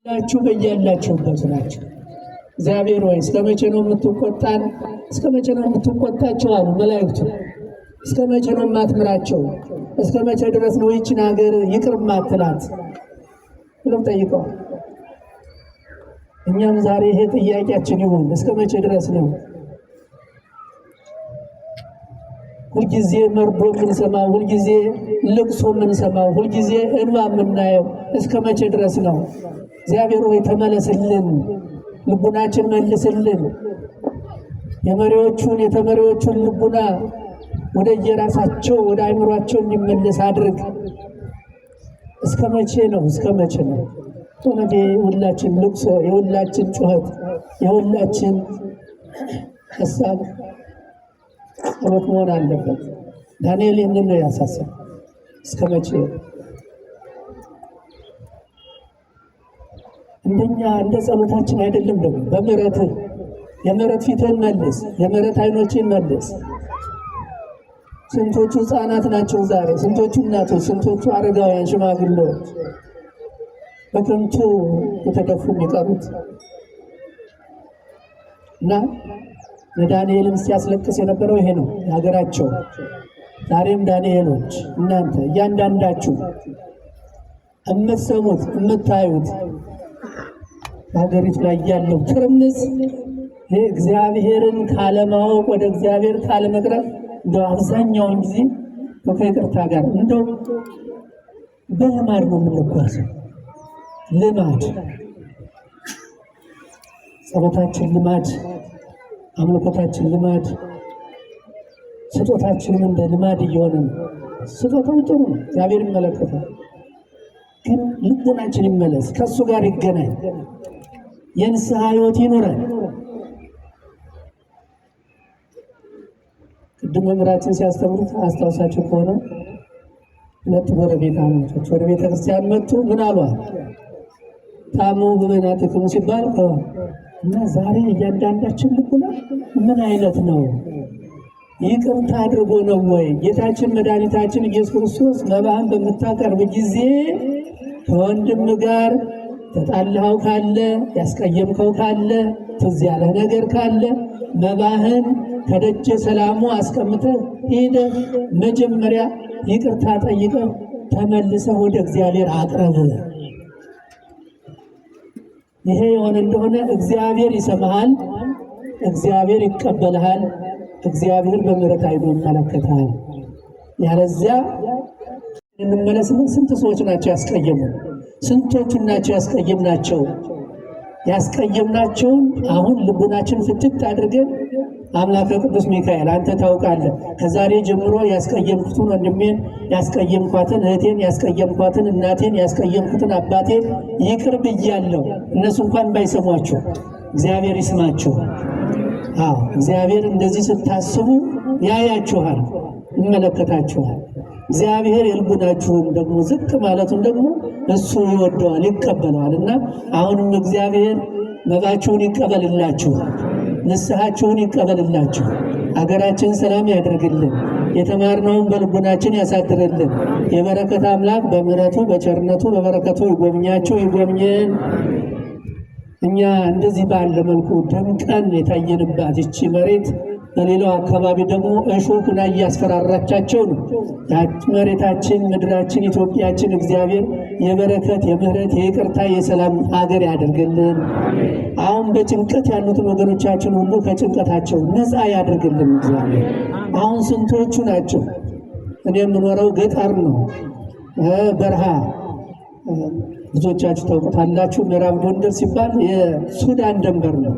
ላችሁ በያላችሁበት ናችሁ። እግዚአብሔር ሆይ እስከ መቼ ነው የምትቆጣን? እስከ መቼ ነው የምትቆጣቸው አሉ መላእክቱ። እስከ መቼ ነው የማትምራቸው? እስከ መቼ ድረስ ነው ይህችን ሀገር ይቅር የማትላት ብለው ጠይቀዋል። እኛም ዛሬ ይሄ ጥያቄያችን ይሁን። እስከ መቼ ድረስ ነው ሁልጊዜ መርዶ የምንሰማው? ሁልጊዜ ልቅሶ የምንሰማው? ሁልጊዜ እንባ የምናየው? እስከ መቼ ድረስ ነው? እግዚአብሔር ሆይ ተመለስልን፣ ልቡናችን መልስልን። የተመሪዎቹን ልቡና ወደ የራሳቸው ወደ አእምሯቸው እንዲመለስ አድርግ። እስከ መቼ ነው? እስከ መቼ ነው? ወነዴ የሁላችን ልቅሶ፣ የሁላችን ጩኸት፣ የሁላችን ሀሳብ ጸሎት መሆን አለበት። ዳንኤል ይህንን ነው ያሳሰብ። እስከ መቼ እንደኛ እንደ ጸሎታችን አይደለም። ደግሞ በምህረትህ የምህረት ፊትህን መልስ፣ የምህረት አይኖችን መልስ። ስንቶቹ ህፃናት ናቸው ዛሬ፣ ስንቶቹ እናቶች፣ ስንቶቹ አረጋውያን ሽማግሌዎች በከንቱ የተደፉ የሚቀሩት እና ዳንኤልን ሲያስለቅስ የነበረው ይሄ ነው የሀገራቸው። ዛሬም ዳንኤሎች እናንተ እያንዳንዳችሁ የምትሰሙት የምታዩት በሀገሪቱ ላይ ያለው ትርምስ እግዚአብሔርን ካለማወቅ ወደ እግዚአብሔር ካለመቅረብ እንደው አብዛኛውን ጊዜ ከይቅርታ ጋር እንደው በልማድ ነው የምንጓዘው። ልማድ፣ ጸሎታችን ልማድ፣ አምልኮታችን ልማድ፣ ስጦታችንም እንደ ልማድ እየሆነ ነው። ስጦታው ጥሩ ነው፣ እግዚአብሔር ይመለከታል። ግን ልቦናችን ይመለስ፣ ከእሱ ጋር ይገናኝ፣ የንስሐ ሕይወት ይኑረን። ቅድም መምህራችን ሲያስተምሩት አስታውሳችሁ ከሆነ ሁለት ጎረቤታሞች ወደ ቤተ ክርስቲያን መጡ። ምን አሏል? ታሙ በበይናትክሙ ሲባል እና ዛሬ እያንዳንዳችን ልቡና ምን አይነት ነው? ይቅርታ አድርጎ ነው ወይ? ጌታችን መድኃኒታችን ኢየሱስ ክርስቶስ መባህን በምታቀርብ ጊዜ ከወንድም ጋር ተጣላኸው ካለ ያስቀየምከው ካለ ትዝ ያለህ ነገር ካለ መባህን ከደጀ ሰላሙ አስቀምጠህ ሄደህ መጀመሪያ ይቅርታ ጠይቀህ ተመልሰህ ወደ እግዚአብሔር አቅርብ። ይሄ የሆነ እንደሆነ እግዚአብሔር ይሰማሃል፣ እግዚአብሔር ይቀበልሃል፣ እግዚአብሔር በምህረት አይቶ ይመለከታል። ያለዚያ እንመለስን። ስንት ሰዎች ናቸው ያስቀየሙ? ስንቶቹ ናቸው ያስቀየምናቸው? ያስቀየምናቸውን አሁን ልቡናችን ፍትት አድርገን አምላከ ቅዱስ ሚካኤል አንተ ታውቃለህ፣ ከዛሬ ጀምሮ ያስቀየምኩትን ወንድሜን፣ ያስቀየምኳትን እህቴን፣ ያስቀየምኳትን እናቴን፣ ያስቀየምኩትን አባቴን ይቅር ብያለሁ። እነሱ እንኳን ባይሰሟችሁ እግዚአብሔር ይስማችሁ። አዎ እግዚአብሔር እንደዚህ ስታስቡ ያያችኋል፣ ይመለከታችኋል። እግዚአብሔር የልቡናችሁን ደግሞ ዝቅ ማለቱን ደግሞ እሱ ይወደዋል፣ ይቀበለዋል። እና አሁንም እግዚአብሔር መባችሁን ይቀበልላችሁ፣ ንስሐችሁን ይቀበልላችሁ። አገራችን ሰላም ያደርግልን፣ የተማርነውን በልቡናችን ያሳድርልን። የበረከት አምላክ በምህረቱ በቸርነቱ በበረከቱ ይጎብኛችሁ፣ ይጎብኘን። እኛ እንደዚህ ባለ መልኩ ደምቀን የታየንባት ይቺ መሬት በሌላው አካባቢ ደግሞ እሾህና እያስፈራራቻቸው ነው። መሬታችን፣ ምድራችን፣ ኢትዮጵያችን እግዚአብሔር የበረከት የምህረት የይቅርታ የሰላም ሀገር ያደርግልን። አሁን በጭንቀት ያሉትን ወገኖቻችን ሁሉ ከጭንቀታቸው ነፃ ያደርግልን እግዚአብሔር። አሁን ስንቶቹ ናቸው? እኔ የምኖረው ገጠር ነው፣ በረሃ ብዙዎቻችሁ ታውቁታላችሁ። ምዕራብ ጎንደር ሲባል የሱዳን ድንበር ነው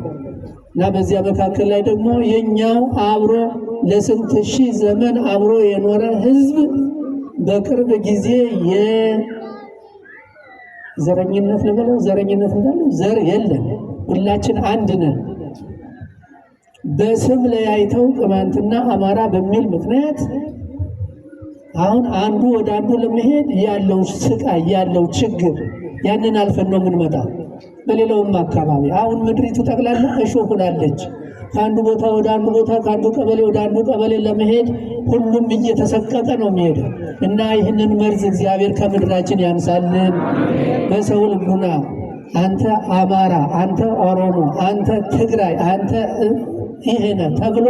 እና በዚያ መካከል ላይ ደግሞ የኛው አብሮ ለስንት ሺህ ዘመን አብሮ የኖረ ህዝብ በቅርብ ጊዜ የዘረኝነት ለበለው ዘረኝነት እንዳለ ዘር የለም፣ ሁላችን አንድ ነን። በስም ለያይተው ቅማንትና አማራ በሚል ምክንያት አሁን አንዱ ወደ አንዱ ለመሄድ ያለው ስቃይ ያለው ችግር ያንን አልፈን ነው የምንመጣው። በሌላውም አካባቢ አሁን ምድሪቱ ጠቅላላ እሾህ ሆናለች። ከአንዱ ቦታ ወደ አንዱ ቦታ፣ ከአንዱ ቀበሌ ወደ አንዱ ቀበሌ ለመሄድ ሁሉም እየተሰቀቀ ነው የሚሄደው እና ይህንን መርዝ እግዚአብሔር ከምድራችን ያንሳልን። በሰው ልቡና አንተ አማራ፣ አንተ ኦሮሞ፣ አንተ ትግራይ፣ አንተ ይሄ ነህ ተብሎ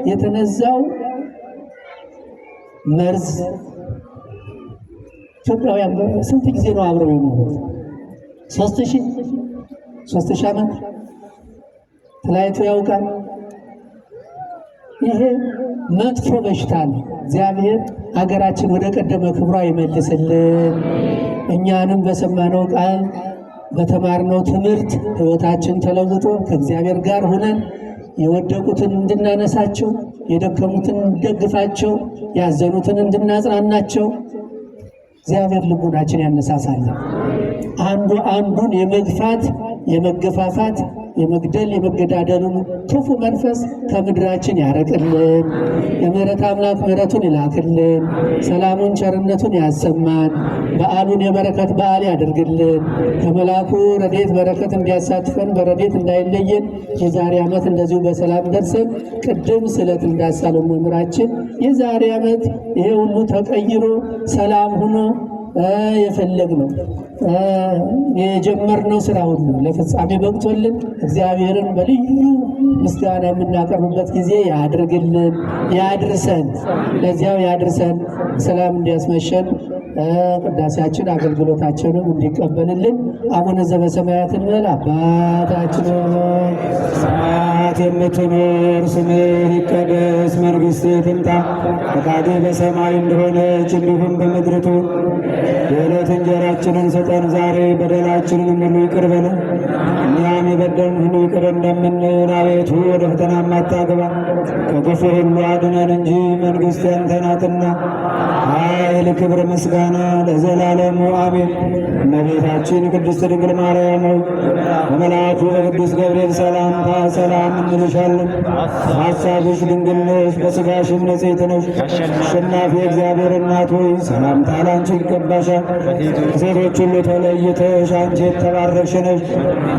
የተነዛው መርዝ ኢትዮጵያውያን ስንት ጊዜ ነው አብረው የኖሩት? 3000 ዓመት ተለያይቶ ያውቃል? ይሄ መጥፎ በሽታ ነው። እግዚአብሔር አገራችን ወደ ቀደመ ክብሯ ይመልስልን። እኛንም በሰማነው ቃል በተማርነው ትምህርት ሕይወታችን ተለውጦ ከእግዚአብሔር ጋር ሆነን የወደቁትን እንድናነሳቸው፣ የደከሙትን እንደግፋቸው፣ ያዘኑትን እንድናጽናናቸው እግዚአብሔር ልቡናችን ያነሳሳለን። አንዱ አንዱን የመግፋት የመገፋፋት የመግደል የመገዳደሉን ክፉ መንፈስ ከምድራችን ያረቅልን። የምሕረት አምላክ ምሕረቱን ይላክልን። ሰላሙን ቸርነቱን ያሰማን። በዓሉን የበረከት በዓል ያደርግልን። ከመላኩ ረድኤት በረከት እንዲያሳትፈን በረድኤት እንዳይለየን የዛሬ ዓመት እንደዚሁ በሰላም ደርሰን ቅድም ስለት እንዳሳለን መምህራችን የዛሬ ዓመት ይሄ ሁሉ ተቀይሮ ሰላም ሆኖ የፈለግነው የጀመርነው ስራ ሁሉ ለፍጻሜ በቅቶልን እግዚአብሔርን በልዩ ምስጋና የምናቀርብበት ጊዜ ያድርግልን፣ ያድርሰን፣ ለዚያው ያድርሰን። ሰላም እንዲያስመሸን ቅዳሴያችን አገልግሎታችንን እንዲቀበልልን አቡነ ዘበሰማያት እንበል። አባታችን ሆይ በሰማያት የምትኖር ስምህ ይቀደስ፣ መንግሥትህ ትምጣ፣ ፈቃድህ በሰማይ እንደሆነች እንዲሁም በምድር ትሁን። የዕለት እንጀራችንን ስጠን ዛሬ፣ በደላችንን ሁሉ ይቅር በለን እኛም የበደሉንን ሁሉ ይቅር እንደምንል፣ አቤቱ ወደ ፈተና አታግባን ከክፉ ሁሉ አድነን እንጂ መንግሥት ያንተ ናትና ኃይል፣ ክብር፣ ምስጋና ለዘላለሙ አሜን። እመቤታችን ቅድስት ድንግል ማርያም ሆይ በመልአኩ በቅዱስ ገብርኤል ሰላምታ ሰላም እንልሻለን። በሐሳብሽ ድንግል ነሽ፣ በሥጋሽም ንጽሕት ነሽ። አሸናፊ እግዚአብሔር እናት ሆይ ሰላምታ ላንቺ ይገባሻል። ከሴቶች ሁሉ ተለይተሽ አንቺ የተባረክሽ ነሽ፣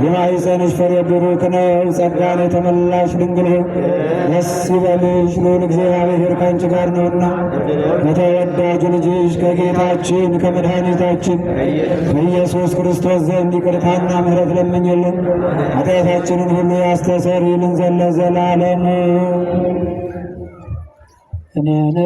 የማኅፀንሽ ፍሬ ቡሩክ ነው። ጸጋን የተመላሽ ድንግል ሆይ ደስ ይበልሽ፣ ልዑል እግዚአብሔር ከአንቺ ጋር ነውና ከተወዳጁ ልጅሽ ከጌታችን ከመድኃኒታችን ከኢየሱስ ክርስቶስ ዘንድ ይቅርታና ምሕረት ለምኝልን ኃጢአታችንን ሁሉ ያስተሰርይልን ዘንድ ለዘላለሙ እኔንም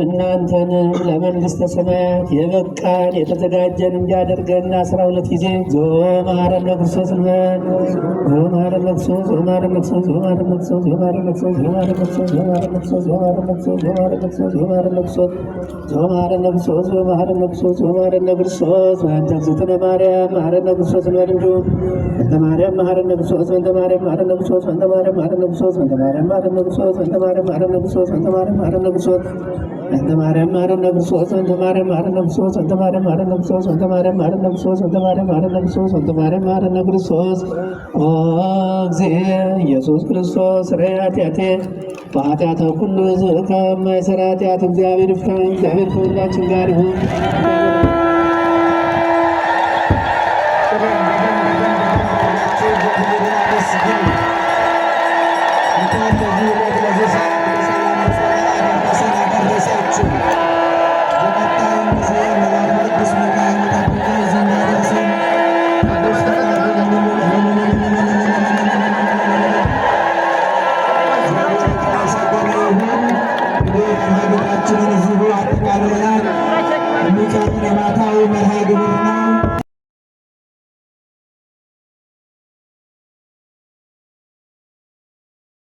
እናንተንም ለመንግሥተ ሰማያት የበቃን የተዘጋጀን እንዲያደርገን 12 ጊዜ እግዚኦ መሐረነ ክርስቶስ እንበል። እግዚኦ መሐረነ ክርስቶስ፣ እግዚኦ መሐረነ ክርስቶስ፣ እግዚኦ መሐረነ ክርስቶስ፣ እግዚኦ መሐረነ ክርስቶስ፣ እግዚኦ መሐረነ ክርስቶስ፣ እግዚኦ መሐረነ ክርስቶስ፣ እግዚኦ መሐረነ ክርስቶስ፣ እግዚኦ መሐረነ ክርስቶስ፣ እግዚኦ መሐረነ ክርስቶስ፣ እግዚኦ መሐረነ ክርስቶስ፣ እግዚኦ መሐረነ ክርስቶስ፣ እግዚኦ መሐረነ ክርስቶስ በእንተ እግዝእትነ ማርያም መሐረነ ክርስቶስ እንበል። እንዲሁም በእንተ ማርያም መሐረነ ክርስቶስ፣ በእንተ ማርያም መሐረነ ክርስቶስ፣ በእንተ ማርያም መሐረነ ክርስቶስ፣ በእንተ ማርያም መሐረነ ክርስቶስ፣ በእንተ ማርያም መሐረነ ክርስቶስ፣ በእንተ ማርያም መሐረነ ክርስቶስ፣ በእንተ ማርያም መሐረነ ክርስቶስ፣ በእንተ ማርያም መሐረነ ክርስቶስ፣ በእንተ ማርያም መሐረነ ክርስቶስ፣ በእንተ ማርያም መሐረነ ክርስቶስ፣ በእንተ ማርያም መሐረነ ክርስቶስ፣ በእንተ ማርያም መሐረነ ክርስቶስ። ኦ እግዚእ ኢየሱስ ክርስቶስ ሥረይ ኃጢአቴ በኃጢአተ ኩሉ ሕዝብ ከማይሠራ ኃጢአት እግዚአብሔር ይፍታ። እግዚአብሔር ከሁላችን ጋር ይሁን።